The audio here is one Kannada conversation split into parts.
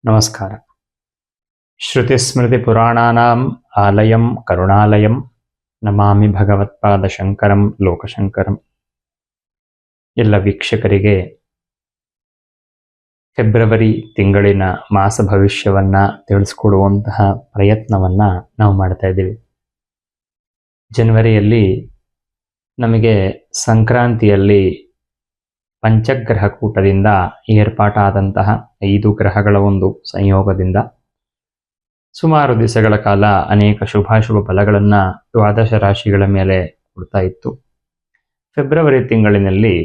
ನಮಸ್ಕಾರ. ಶ್ರುತಿಸ್ಮೃತಿ ಪುರಾಣಾನಾಂ ಆಲಯಂ ಕರುಣಾಲಯಂ ನಮಾಮಿ ಭಗವತ್ಪಾದ ಶಂಕರಂ ಲೋಕಶಂಕರಂ. ಎಲ್ಲ ವೀಕ್ಷಕರಿಗೆ ಫೆಬ್ರವರಿ ತಿಂಗಳಿನ ಮಾಸ ಭವಿಷ್ಯವನ್ನ ತಿಳಿಸ್ಕೊಡುವಂತಹ ಪ್ರಯತ್ನವನ್ನ ನಾವು ಮಾಡ್ತಾ ಇದ್ದೀವಿ. ಜನವರಿಯಲ್ಲಿ ನಮಗೆ ಸಂಕ್ರಾಂತಿಯಲ್ಲಿ ಪಂಚಗ್ರಹ ಕೂಟದಿಂದ ಏರ್ಪಾಟಾದಂತಹ 5 ಗ್ರಹಗಳ ಒಂದು ಸಂಯೋಗದಿಂದ ಸುಮಾರು ದಿವಸಗಳ ಕಾಲ ಅನೇಕ ಶುಭಾಶುಭ ಫಲಗಳನ್ನು ದ್ವಾದಶ ರಾಶಿಗಳ ಮೇಲೆ ಕೊಡ್ತಾ ಇತ್ತು. ಫೆಬ್ರವರಿ ತಿಂಗಳಿನಲ್ಲಿ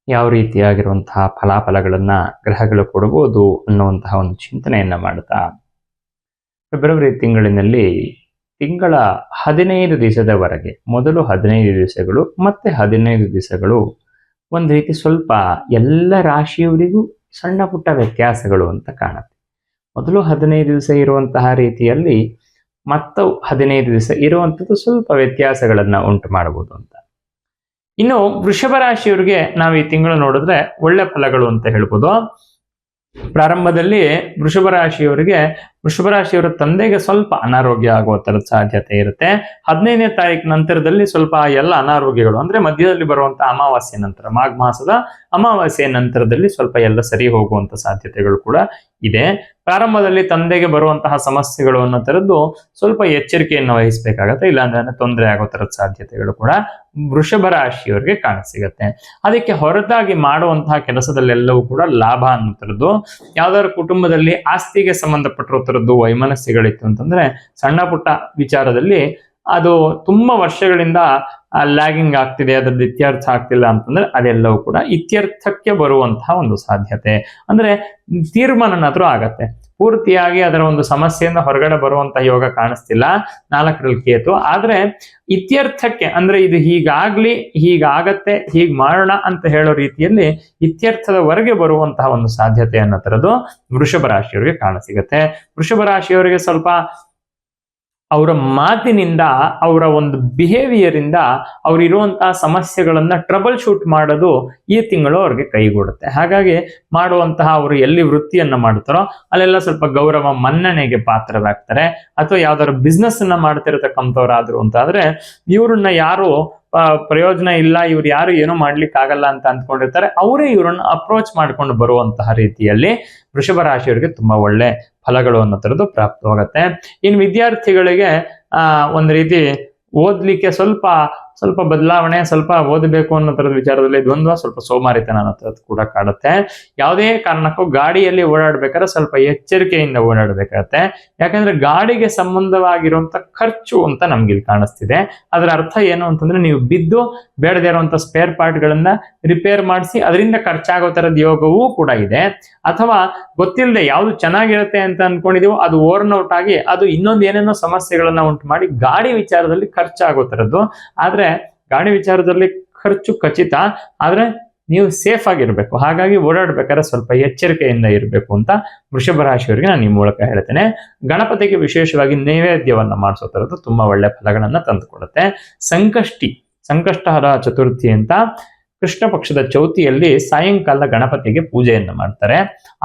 ಯಾವ ರೀತಿಯಾಗಿರುವಂತಹ ಫಲಾಫಲಗಳನ್ನು ಗ್ರಹಗಳು ಕೊಡಬಹುದು ಅನ್ನುವಂತಹ ಒಂದು ಚಿಂತನೆಯನ್ನು ಮಾಡ್ತಾ ಫೆಬ್ರವರಿ ತಿಂಗಳಿನಲ್ಲಿ ತಿಂಗಳ 15 ದಿವಸದವರೆಗೆ ಮೊದಲು 15 ದಿವಸಗಳು ಮತ್ತೆ 15 ದಿವಸಗಳು ಒಂದು ರೀತಿ ಸ್ವಲ್ಪ ಎಲ್ಲ ರಾಶಿಯವರಿಗೂ ಸಣ್ಣ ಪುಟ್ಟ ವ್ಯತ್ಯಾಸಗಳು ಅಂತ ಕಾಣುತ್ತೆ. ಮೊದಲು 15 ದಿವಸ ಇರುವಂತಹ ರೀತಿಯಲ್ಲಿ ಮತ್ತು 15 ದಿವಸ ಇರುವಂಥದ್ದು ಸ್ವಲ್ಪ ವ್ಯತ್ಯಾಸಗಳನ್ನು ಉಂಟು ಮಾಡಬಹುದು ಅಂತ. ಇನ್ನು ವೃಷಭ ರಾಶಿಯವರಿಗೆ ನಾವು ಈ ತಿಂಗಳು ನೋಡಿದ್ರೆ ಒಳ್ಳೆ ಫಲಗಳು ಅಂತ ಹೇಳ್ಬೋದು. ಪ್ರಾರಂಭದಲ್ಲಿ ವೃಷಭ ರಾಶಿಯವರ ತಂದೆಗೆ ಸ್ವಲ್ಪ ಅನಾರೋಗ್ಯ ಆಗುವ ತರದ ಸಾಧ್ಯತೆ ಇರುತ್ತೆ. 15ನೇ ತಾರೀಕು ನಂತರದಲ್ಲಿ ಸ್ವಲ್ಪ ಎಲ್ಲ ಅನಾರೋಗ್ಯಗಳು ಅಂದ್ರೆ ಮಧ್ಯದಲ್ಲಿ ಬರುವಂತ ಅಮಾವಾಸ್ಯೆ ನಂತರ, ಮಾಘ ಮಾಸದ ಅಮಾವಾಸ್ಯೆ ನಂತರದಲ್ಲಿ ಸ್ವಲ್ಪ ಎಲ್ಲ ಸರಿ ಹೋಗುವಂತ ಸಾಧ್ಯತೆಗಳು ಕೂಡ ಇದೆ. ಪ್ರಾರಂಭದಲ್ಲಿ ತಂದೆಗೆ ಬರುವಂತಹ ಸಮಸ್ಯೆಗಳು ಅನ್ನೋ ತರದ್ದು ಸ್ವಲ್ಪ ಎಚ್ಚರಿಕೆಯನ್ನು ವಹಿಸಬೇಕಾಗತ್ತೆ, ಇಲ್ಲಾಂದ್ರೆ ತೊಂದರೆ ಆಗೋ ತರದ ಸಾಧ್ಯತೆಗಳು ಕೂಡ ವೃಷಭ ರಾಶಿಯವರಿಗೆ ಕಾಣಸಿಗತ್ತೆ. ಅದಕ್ಕೆ ಹೊರತಾಗಿ ಮಾಡುವಂತಹ ಕೆಲಸದಲ್ಲೆಲ್ಲವೂ ಕೂಡ ಲಾಭ ಅನ್ನೋ ತರದ್ದು, ಯಾವ್ದಾದ್ರು ಕುಟುಂಬದಲ್ಲಿ ಆಸ್ತಿಗೆ ಸಂಬಂಧಪಟ್ಟಿರೋ ತರದ್ದು ವೈಮನಸ್ಯಗಳಿತ್ತು ಅಂತಂದ್ರೆ ಸಣ್ಣ ಪುಟ್ಟ ವಿಚಾರದಲ್ಲಿ ಅದು ತುಂಬಾ ವರ್ಷಗಳಿಂದ ಲ್ಯಾಗಿಂಗ್ ಆಗ್ತಿದೆ, ಅದ್ರದ್ದು ಇತ್ಯರ್ಥ ಆಗ್ತಿಲ್ಲ ಅಂತಂದ್ರೆ ಅದೆಲ್ಲವೂ ಕೂಡ ಇತ್ಯರ್ಥಕ್ಕೆ ಬರುವಂತಹ ಒಂದು ಸಾಧ್ಯತೆ, ಅಂದ್ರೆ ತೀರ್ಮಾನನಾದ್ರೂ ಆಗತ್ತೆ. ಪೂರ್ತಿಯಾಗಿ ಅದರ ಒಂದು ಸಮಸ್ಯೆಯಿಂದ ಹೊರಗಡೆ ಬರುವಂತಹ ಯೋಗ ಕಾಣಿಸ್ತಿಲ್ಲ 4ರಲ್ಲಿ ಕೇತು. ಆದ್ರೆ ಇತ್ಯರ್ಥಕ್ಕೆ ಅಂದ್ರೆ ಇದು ಹೀಗಾಗ್ಲಿ, ಹೀಗಾಗತ್ತೆ, ಹೀಗ್ ಮಾಡೋಣ ಅಂತ ಹೇಳೋ ರೀತಿಯಲ್ಲಿ ಇತ್ಯರ್ಥದವರೆಗೆ ಬರುವಂತಹ ಒಂದು ಸಾಧ್ಯತೆ ಅನ್ನೋ ತರದ್ದು ವೃಷಭ ರಾಶಿಯವರಿಗೆ ಕಾಣಸಿಗತ್ತೆ. ವೃಷಭ ರಾಶಿಯವರಿಗೆ ಸ್ವಲ್ಪ ಅವರ ಮಾತಿನಿಂದ, ಅವರ ಒಂದು ಬಿಹೇವಿಯರ್ ಇಂದ ಅವರಿರುವಂತಹ ಸಮಸ್ಯೆಗಳನ್ನ ಟ್ರಬಲ್ ಶೂಟ್ ಮಾಡೋದು ಈ ತಿಂಗಳು ಅವ್ರಿಗೆ ಕೈಗೂಡುತ್ತೆ. ಹಾಗಾಗಿ ಮಾಡುವಂತಹ ಅವರು ಎಲ್ಲಿ ವೃತ್ತಿಯನ್ನ ಮಾಡ್ತಾರೋ ಅಲ್ಲೆಲ್ಲ ಸ್ವಲ್ಪ ಗೌರವ ಮನ್ನಣೆಗೆ ಪಾತ್ರರಾಗ್ತಾರೆ. ಅಥವಾ ಯಾವ್ದಾದ್ರು ಬಿಸ್ನೆಸ್ ಅನ್ನ ಮಾಡ್ತಿರತಕ್ಕಂಥವ್ರಾದ್ರು ಅಂತಾದ್ರೆ ಇವ್ರನ್ನ ಯಾರು ಪ್ರಯೋಜನ ಇಲ್ಲ, ಇವ್ರು ಯಾರು ಏನೋ ಮಾಡ್ಲಿಕ್ಕೆ ಆಗಲ್ಲ ಅಂತ ಅಂದ್ಕೊಂಡಿರ್ತಾರೆ, ಅವರೇ ಇವ್ರನ್ನ ಅಪ್ರೋಚ್ ಮಾಡ್ಕೊಂಡು ಬರುವಂತಹ ರೀತಿಯಲ್ಲಿ ವೃಷಭ ರಾಶಿಯವರಿಗೆ ತುಂಬಾ ಒಳ್ಳೆ ಫಲಗಳು ಅನ್ನೋ ತರದ್ದು ಪ್ರಾಪ್ತವಾಗತ್ತೆ. ಇನ್ನು ವಿದ್ಯಾರ್ಥಿಗಳಿಗೆ ಒಂದು ರೀತಿ ಓದ್ಲಿಕ್ಕೆ ಸ್ವಲ್ಪ ಬದಲಾವಣೆ, ಸ್ವಲ್ಪ ಓದಬೇಕು ಅನ್ನೋ ತರದ ವಿಚಾರದಲ್ಲಿ ದ್ವಂದ್ವ, ಸ್ವಲ್ಪ ಸೋಮಾರಿತನ ಅನ್ನೋ ತರದ್ದು ಕೂಡ ಕಾಡುತ್ತೆ. ಯಾವುದೇ ಕಾರಣಕ್ಕೂ ಗಾಡಿಯಲ್ಲಿ ಓಡಾಡ್ಬೇಕಾದ್ರೆ ಸ್ವಲ್ಪ ಎಚ್ಚರಿಕೆಯಿಂದ ಓಡಾಡ್ಬೇಕಾಗತ್ತೆ. ಯಾಕಂದ್ರೆ ಗಾಡಿಗೆ ಸಂಬಂಧವಾಗಿರುವಂತ ಖರ್ಚು ಅಂತ ನಮ್ಗೆ ಇಲ್ಲಿ ಕಾಣಿಸ್ತಿದೆ. ಅದರ ಅರ್ಥ ಏನು ಅಂತಂದ್ರೆ ನೀವು ಬಿದ್ದು ಬೇಡದೇ ಇರುವಂತ ಸ್ಪೇರ್ ಪಾರ್ಟ್ ಗಳನ್ನ ರಿಪೇರ್ ಮಾಡಿಸಿ ಅದರಿಂದ ಖರ್ಚಾಗೋ ತರದ ಯೋಗವೂ ಕೂಡ ಇದೆ. ಅಥವಾ ಗೊತ್ತಿಲ್ಲದೆ ಯಾವ್ದು ಚೆನ್ನಾಗಿರುತ್ತೆ ಅಂತ ಅನ್ಕೊಂಡಿದೀವೋ ಅದು ಓರ್ನೌಟ್ ಆಗಿ ಅದು ಇನ್ನೊಂದು ಏನೇನೋ ಸಮಸ್ಯೆಗಳನ್ನ ಉಂಟು ಮಾಡಿ ಗಾಡಿ ವಿಚಾರದಲ್ಲಿ ಖರ್ಚಾಗೋ ತರದ್ದು. ಆದ್ರೆ ಗಾಡಿ ವಿಚಾರದಲ್ಲಿ ಖರ್ಚು ಖಚಿತ, ಆದ್ರೆ ನೀವು ಸೇಫ್ ಆಗಿರ್ಬೇಕು. ಹಾಗಾಗಿ ಓಡಾಡ್ಬೇಕಾದ್ರೆ ಸ್ವಲ್ಪ ಎಚ್ಚರಿಕೆಯಿಂದ ಇರಬೇಕು ಅಂತ ವೃಷಭ ರಾಶಿಯವರಿಗೆ ನಾನು ಈ ಮೂಲಕ ಹೇಳ್ತೇನೆ. ಗಣಪತಿಗೆ ವಿಶೇಷವಾಗಿ ನೈವೇದ್ಯವನ್ನ ಮಾಡಿಸೋ ತರದ್ದು ತುಂಬಾ ಒಳ್ಳೆ ಫಲಗಳನ್ನ ತಂದುಕೊಡುತ್ತೆ. ಸಂಕಷ್ಟಹರ ಚತುರ್ಥಿ ಅಂತ ಕೃಷ್ಣ ಪಕ್ಷದ ಚೌತಿಯಲ್ಲಿ ಸಾಯಂಕಾಲ ಗಣಪತಿಗೆ ಪೂಜೆಯನ್ನ ಮಾಡ್ತಾರೆ.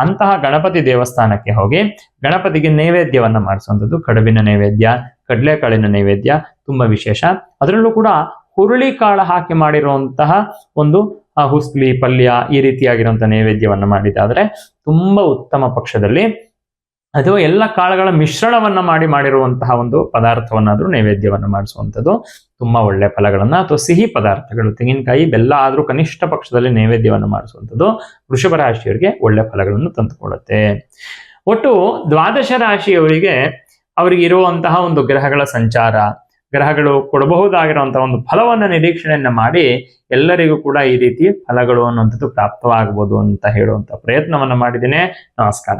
ಅಂತಹ ಗಣಪತಿ ದೇವಸ್ಥಾನಕ್ಕೆ ಹೋಗಿ ಗಣಪತಿಗೆ ನೈವೇದ್ಯವನ್ನ ಮಾಡಿಸುವಂಥದ್ದು, ಕಡುಬಿನ ನೈವೇದ್ಯ, ಕಡಲೆಕಾಳಿನ ನೈವೇದ್ಯ ತುಂಬಾ ವಿಶೇಷ. ಅದರಲ್ಲೂ ಕೂಡ ಹುರುಳಿ ಕಾಳು ಹಾಕಿ ಮಾಡಿರುವಂತಹ ಒಂದು ಹುಸ್ಲಿ ಪಲ್ಯ ಈ ರೀತಿಯಾಗಿರುವಂತಹ ನೈವೇದ್ಯವನ್ನ ಮಾಡಿದಾದ್ರೆ ತುಂಬಾ ಉತ್ತಮ ಪಕ್ಷದಲ್ಲಿ. ಅಥವಾ ಎಲ್ಲ ಕಾಳುಗಳ ಮಿಶ್ರಣವನ್ನ ಮಾಡಿರುವಂತಹ ಒಂದು ಪದಾರ್ಥವನ್ನಾದ್ರೂ ನೈವೇದ್ಯವನ್ನ ಮಾಡಿಸುವಂಥದ್ದು ತುಂಬಾ ಒಳ್ಳೆ ಫಲಗಳನ್ನ, ಅಥವಾ ಸಿಹಿ ಪದಾರ್ಥಗಳು ತೆಂಗಿನಕಾಯಿ ಬೆಲ್ಲ ಆದ್ರೂ ಕನಿಷ್ಠ ಪಕ್ಷದಲ್ಲಿ ನೈವೇದ್ಯವನ್ನ ಮಾಡಿಸುವಂಥದ್ದು ವೃಷಭ ರಾಶಿಯವರಿಗೆ ಒಳ್ಳೆ ಫಲಗಳನ್ನು ತಂದುಕೊಡುತ್ತೆ. ಒಟ್ಟು ದ್ವಾದಶ ರಾಶಿಯವರಿಗೆ ಅವರಿಗೆ ಇರುವಂತಹ ಒಂದು ಗ್ರಹಗಳ ಸಂಚಾರ, ಗ್ರಹಗಳು ಕೊಡಬಹುದಾಗಿರುವಂತಹ ಒಂದು ಫಲವನ್ನ ನಿರೀಕ್ಷಣೆಯನ್ನ ಮಾಡಿ ಎಲ್ಲರಿಗೂ ಕೂಡ ಈ ರೀತಿ ಫಲಗಳು ಅನ್ನುವಂಥದ್ದು ಪ್ರಾಪ್ತವಾಗಬಹುದು ಅಂತ ಹೇಳುವಂತ ಪ್ರಯತ್ನವನ್ನ ಮಾಡಿದ್ದೇನೆ. ನಮಸ್ಕಾರ.